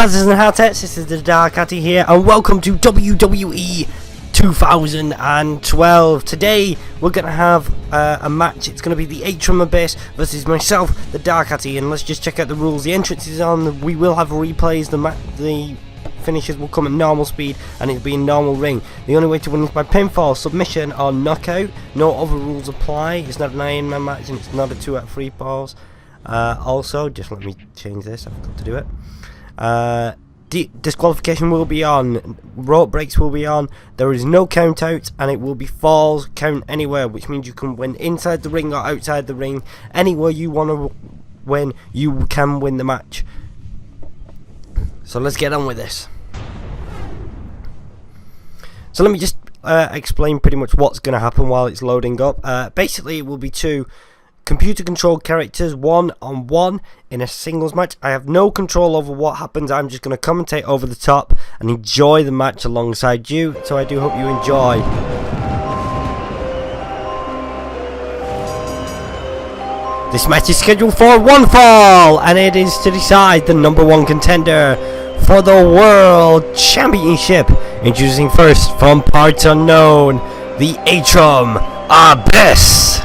Hazzers and Hattettes, this is the TheDarkHatty here, and welcome to WWE 2012. Today we're going to have a match. It's going to be the TheAtrumAbyss versus myself, the TheDarkHatty, and let's just check out the rules. The entrance is on, we will have replays, the finishes will come at normal speed, and it'll be in normal ring. The only way to win is by pinfall, submission, or knockout. No other rules apply. It's not an Iron Man match, and it's not a 2 out of 3 falls. Also, just let me change this, I forgot to do it. Disqualification will be on, rope breaks will be on, there is no count out, and it will be falls count anywhere, which means you can win inside the ring or outside the ring. Anywhere you want to win, you can win the match. So let's get on with this. So let me just explain pretty much what's going to happen while it's loading up. Basically it will be two computer controlled characters, 1-on-1 in a singles match. I have no control over what happens. I'm just going to commentate over the top and enjoy the match alongside you, so I do hope you enjoy. This match is scheduled for one fall, and it is to decide the #1 contender for the World Championship. Introducing first, from parts unknown, the TheAtrumAbyss.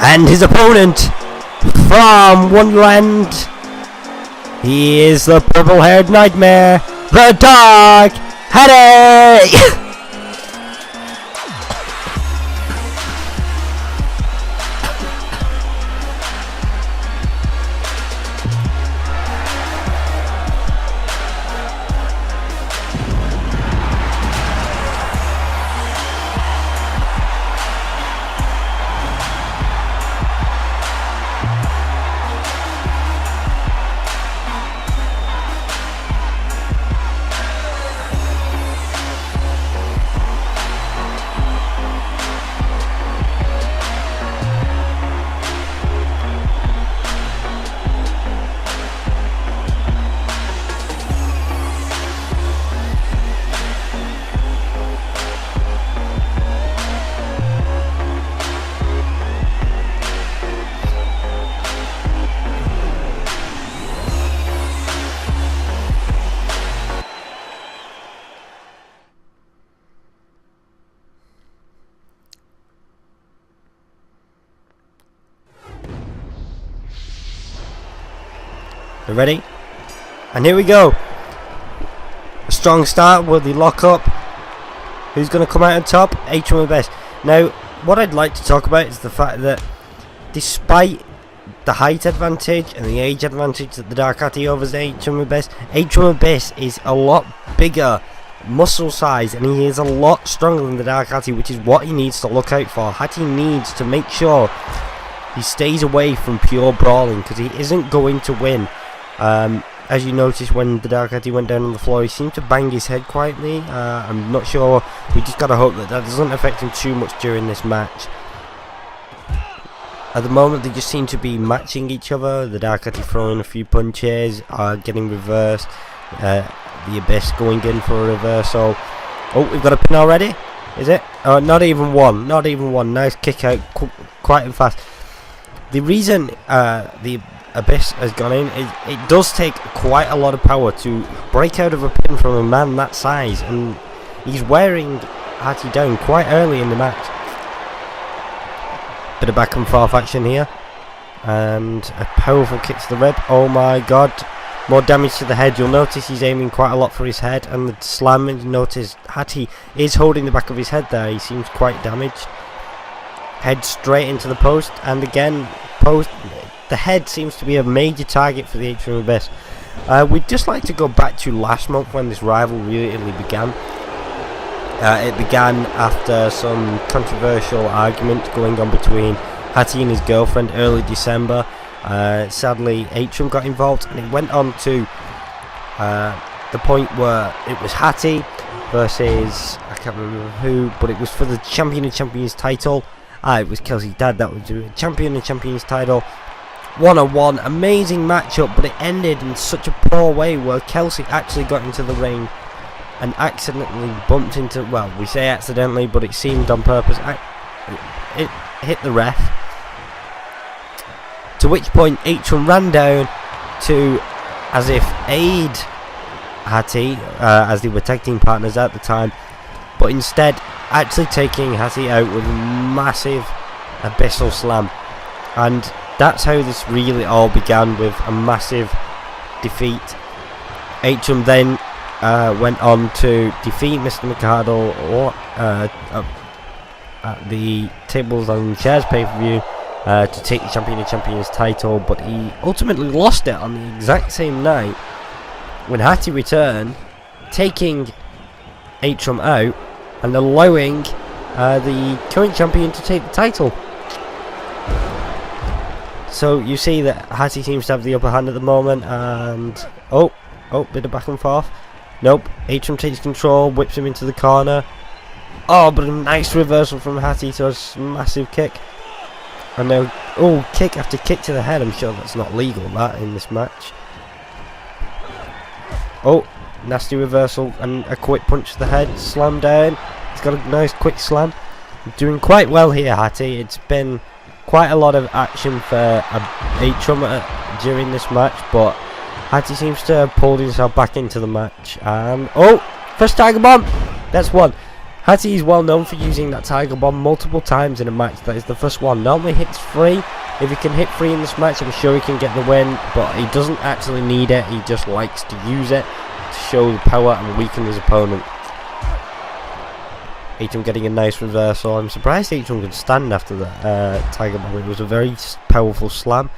And his opponent from Wonderland, he is the purple-haired nightmare, TheDarkHatty. You ready? And here we go. A strong start. Will they lock up? Who's going to come out on top? TheAtrumAbyss. Now, what I'd like to talk about is the fact that despite the height advantage and the age advantage that the TheDarkHatty over TheAtrumAbyss is a lot bigger muscle size, and he is a lot stronger than the TheDarkHatty, which is what he needs to look out for. Hatty needs to make sure he stays away from pure brawling, because he isn't going to win. As you noticed, when the TheDarkHatty went down on the floor, he seemed to bang his head quietly. I'm not sure. We just gotta hope that that doesn't affect him too much during this match. At the moment, they just seem to be matching each other. The TheDarkHatty throwing a few punches, getting reversed. The Abyss going in for a reversal. Oh, we've got a pin already. Is it? Not even one. Not even one. Nice kick out, quite and fast. The reason the Abyss has gone in is it does take quite a lot of power to break out of a pin from a man that size, and he's wearing Hatty down quite early in the match. Bit of back and forth action here, and a powerful kick to the rib. Oh my god, more damage to the head. You'll notice he's aiming quite a lot for his head, and the slam, and you notice Hatty is holding the back of his head there. He seems quite damaged. Head straight into the post, and again, the head seems to be a major target for the TheAtrumAbyss. We'd just like to go back to last month when this rivalry really began. It began after some controversial argument going on between Hatty and his girlfriend early December. Sadly, Atrum got involved, and it went on to the point where it was Hatty versus, I can't remember who, but it was for the Champion of Champions title. It was Kelsey's dad that was doing Champion of Champions title. 1-on-1, amazing matchup, but it ended in such a poor way where Kelsey actually got into the ring and accidentally bumped into, well, we say accidentally, but it seemed on purpose. It hit the ref. To which point Atrum ran down to, as if aid Hatty, as they were tag team partners at the time, but instead actually taking Hatty out with a massive abyssal slam. And that's how this really all began, with a massive defeat. Atrum then went on to defeat Mr. McArdle at the Tables and Chairs pay-per-view to take the Champion of Champions title, but he ultimately lost it on the exact same night when Hatty returned, taking Atrum out and allowing the current champion to take the title. So you see that Hatty seems to have the upper hand at the moment, and oh, bit of back and forth. Nope, Atrum takes control, whips him into the corner. Oh, but a nice reversal from Hatty to a massive kick. And now, oh, kick after kick to the head. I'm sure that's not legal, that, in this match. Oh, nasty reversal and a quick punch to the head. Slam down. He's got a nice quick slam. Doing quite well here, Hatty. It's been quite a lot of action for Atrum during this match, but Hatty seems to have pulled himself back into the match. And oh, first Tiger Bomb. That's one. Hatty is well known for using that Tiger Bomb multiple times in a match. That is the first one. Normally hits 3. If he can hit 3 in this match, I'm sure he can get the win, but he doesn't actually need it. He just likes to use it to show the power and weaken his opponent. Atrum getting a nice reversal. I'm surprised Atrum could stand after that Tiger Bomb. It was a very powerful slam.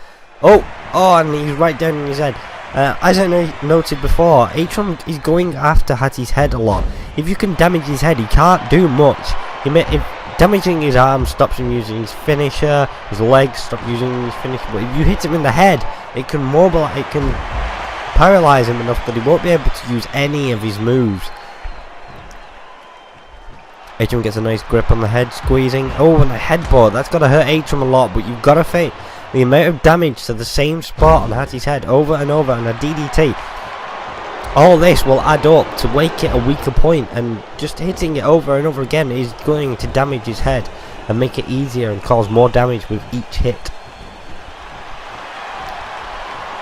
Oh, and he's right down in his head. As I noted before, Atrum is going after Hatty's head a lot. If you can damage his head, he can't do much. If damaging his arm stops him using his finisher, his legs stop using his finisher, but if you hit him in the head, it can paralyze him enough that he won't be able to use any of his moves. Atrum gets a nice grip on the head, squeezing. Oh, and a headbutt. That's got to hurt Atrum a lot, but you've got to think the amount of damage to the same spot on Hatty's head over and over, and a DDT. All this will add up to make it a weaker point, and just hitting it over and over again is going to damage his head and make it easier and cause more damage with each hit.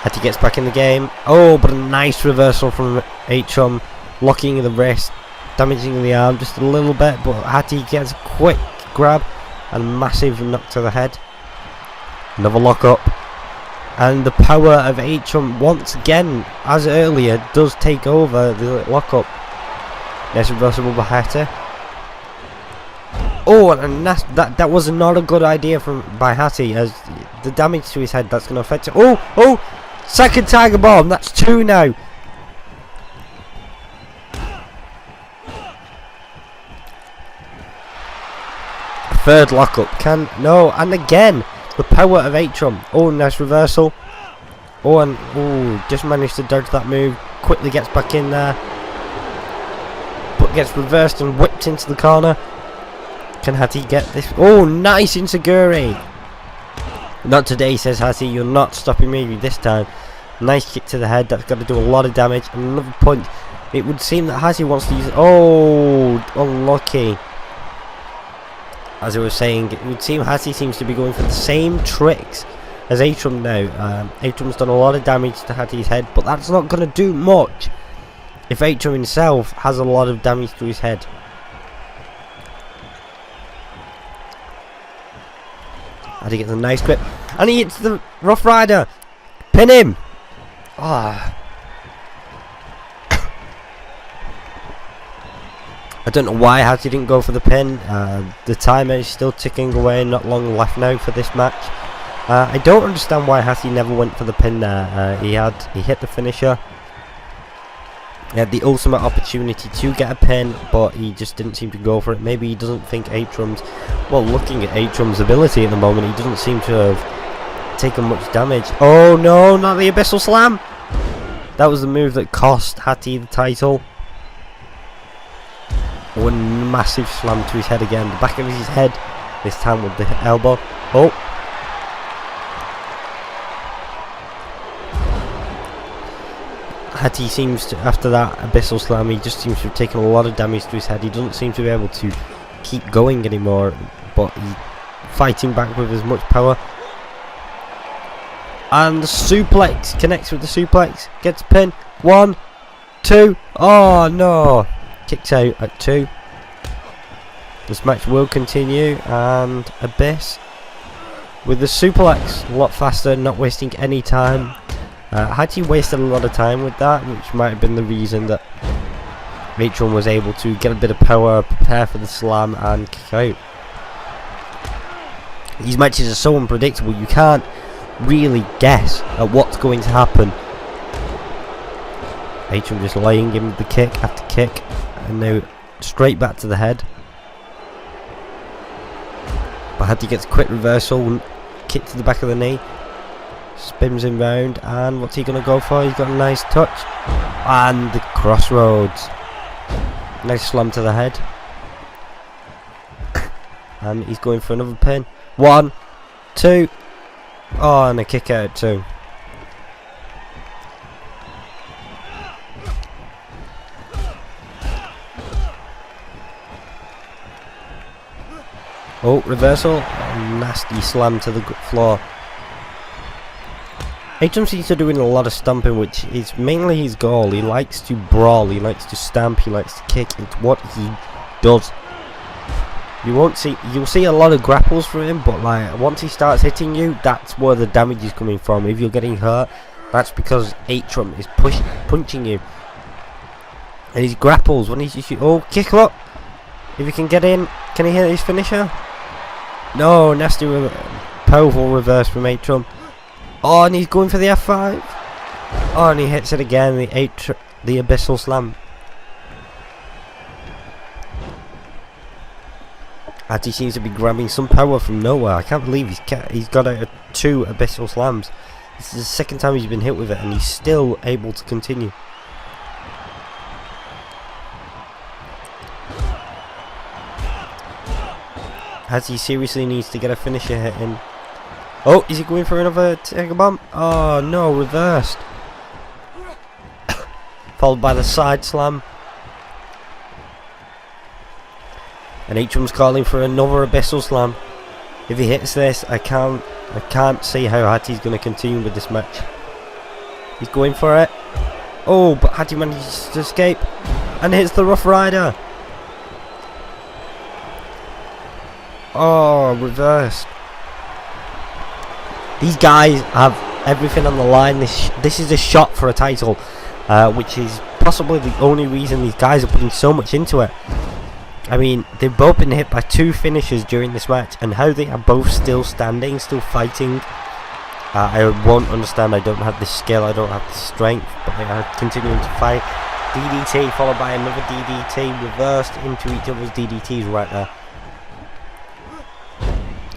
Hatty gets back in the game. Oh, but a nice reversal from Atrum, locking the wrist, damaging the arm just a little bit, but Hatty gets a quick grab and massive knock to the head. Another lock up, and the power of Atrum once again, as earlier, does take over the lock up. Nice reversible by Hatty. Oh, and that was not a good idea by Hatty, as the damage to his head, that's going to affect it. Oh, second Tiger Bomb. That's 2 now. Third lockup. And again, the power of Atrum. Oh, nice reversal. Oh, and just managed to dodge that move. Quickly gets back in there, but gets reversed and whipped into the corner. Can Hatty get this? Oh, nice Inseguri. Not today, says Hatty. You're not stopping me this time. Nice kick to the head. That's got to do a lot of damage. And another punch. It would seem that Hatty wants to use it. Oh, unlucky. As I was saying, it would seem Hatty seems to be going for the same tricks as Atrum now. Atrum's done a lot of damage to Hatty's head, but that's not going to do much if Atrum himself has a lot of damage to his head. Hatty gets a nice grip, and he hits the Rough Rider. Pin him! I don't know why Hattie didn't go for the pin. The timer is still ticking away, not long left now for this match. I don't understand why Hattie never went for the pin there. He hit the finisher. He had the ultimate opportunity to get a pin, but he just didn't seem to go for it. Maybe he doesn't think Atrum's... Well, looking at Atrum's ability at the moment, he doesn't seem to have taken much damage. Oh no, not the Abyssal Slam! That was the move that cost Hattie the title. One massive slam to his head again. The back of his head, this time with the elbow. Oh! Hattie seems to, after that Abyssal Slam, he just seems to have taken a lot of damage to his head. He doesn't seem to be able to keep going anymore, but he's fighting back with as much power. And the suplex, connects with the suplex, gets a pin. 1, 2, oh no! Kicks out at 2. This match will continue, and Abyss with the suplex, a lot faster, not wasting any time. Hattie wasted a lot of time with that, which might have been the reason that Atrum was able to get a bit of power, prepare for the slam, and kick out. These matches are so unpredictable, you can't really guess at what's going to happen. Atrum just laying him with the kick after kick, and now straight back to the head. But Hattie gets a quick reversal, kick to the back of the knee. Spins him round, and what's he going to go for? He's got a nice touch, and the crossroads. Nice slam to the head, and he's going for another pin. 1, 2, oh, and a kick out at 2. Oh, reversal, a nasty slam to the floor. Atrum seems to doing a lot of stomping, which is mainly his goal. He likes to brawl, he likes to stamp, he likes to kick. It's what he does. You'll see a lot of grapples from him, but like once he starts hitting you, that's where the damage is coming from. If you're getting hurt, that's because Atrum is punching you. And his grapples, when he's just... Oh, kick up! If he can get in, can he hit his finisher? No, nasty powerful reverse from Atrum. Oh, and he's going for the F5. Oh, and he hits it again, the Abyssal Slam. Hattie seems to be grabbing some power from nowhere. I can't believe he's got out 2 Abyssal Slams. This is the second time he's been hit with it, and he's still able to continue. Hattie seriously needs to get a finisher hit in. Oh, is he going for another Tiger Bomb? Oh no, reversed. Followed by the side slam. And Atrum's calling for another Abyssal Slam. If he hits this, I can't see how Hattie's going to continue with this match. He's going for it. Oh, but Hattie manages to escape and hits the Rough Rider. Oh, reversed. These guys have everything on the line. This is a shot for a title, which is possibly the only reason these guys are putting so much into it. I mean, they've both been hit by 2 finishers during this match, and how they are both still standing, still fighting, I won't understand. I don't have the skill, I don't have the strength, but they are continuing to fight. DDT followed by another DDT, reversed into each other's DDTs right there.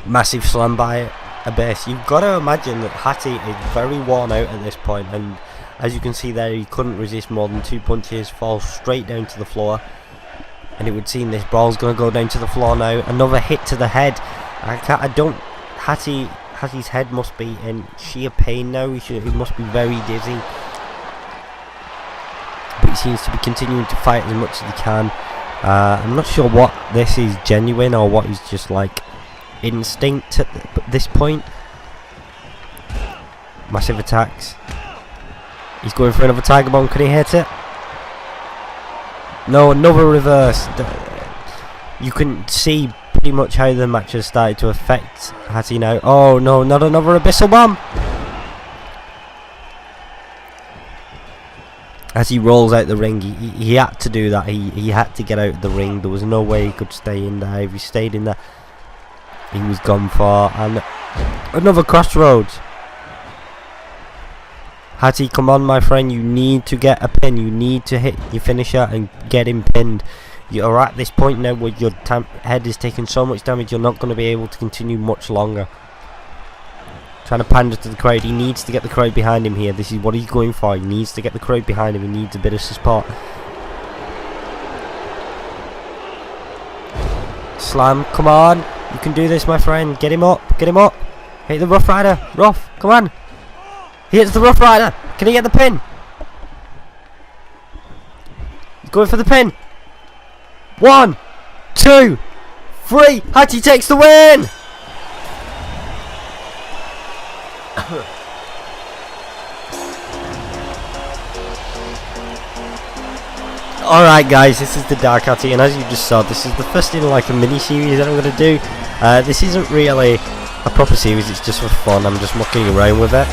Massive slam by Abyss. You've got to imagine that Hattie is very worn out at this point, and as you can see there, he couldn't resist more than 2 punches, falls straight down to the floor. And it would seem this ball's going to go down to the floor now. Another hit to the head. Hattie's head must be in sheer pain now. He must be very dizzy. But he seems to be continuing to fight as much as he can. I'm not sure what this is genuine or what is just like instinct at this point. Massive attacks. He's going for another Tiger Bomb. Can he hit it? No, another reverse. You can see pretty much how the match has started to affect Hattie now. Oh no, not another Abyssal Bomb. as he rolls out the ring. He had to do that. He had to get out of the ring. There was no way he could stay in there. If he stayed in there, he was gone far. And another crossroads. Hattie, come on, my friend. You need to get a pin. You need to hit your finisher and get him pinned. You're at this point now where your head is taking so much damage, you're not going to be able to continue much longer. Trying to pander to the crowd. He needs to get the crowd behind him here. This is what he's going for. He needs to get the crowd behind him. He needs a bit of support. Slam. Come on. You can do this, my friend. Get him up. Get him up. Hit the Rough Rider. Rough. Come on. He hits the Rough Rider. Can he get the pin? He's going for the pin. 1, 2, 3. Hattie takes the win. Alright guys, this is the TheDarkHatty, and as you just saw, this is the first in like a mini series that I'm going to do. This isn't really a proper series, it's just for fun. I'm just mucking around with it,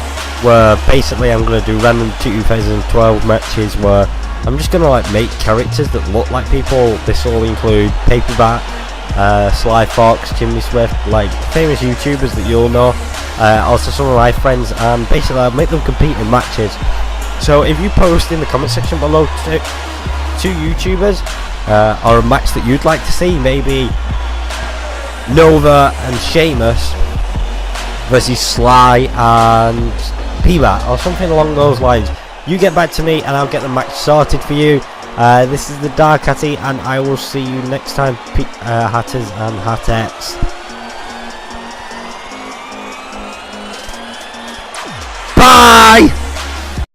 where basically I'm going to do random 2012 matches where I'm just going to like make characters that look like people. This will include Paperback, Sly Fox, Chimney Swift, like famous YouTubers that you'll know, also some of my friends, and basically I'll make them compete in matches. So if you post in the comment section below two YouTubers or a match that you'd like to see, maybe Nova and Sheamus versus Sly and P-Bat or something along those lines, you get back to me and I'll get the match sorted for you. This is the TheDarkHatty, and I will see you next time, Hatters and Hattettes. Bye!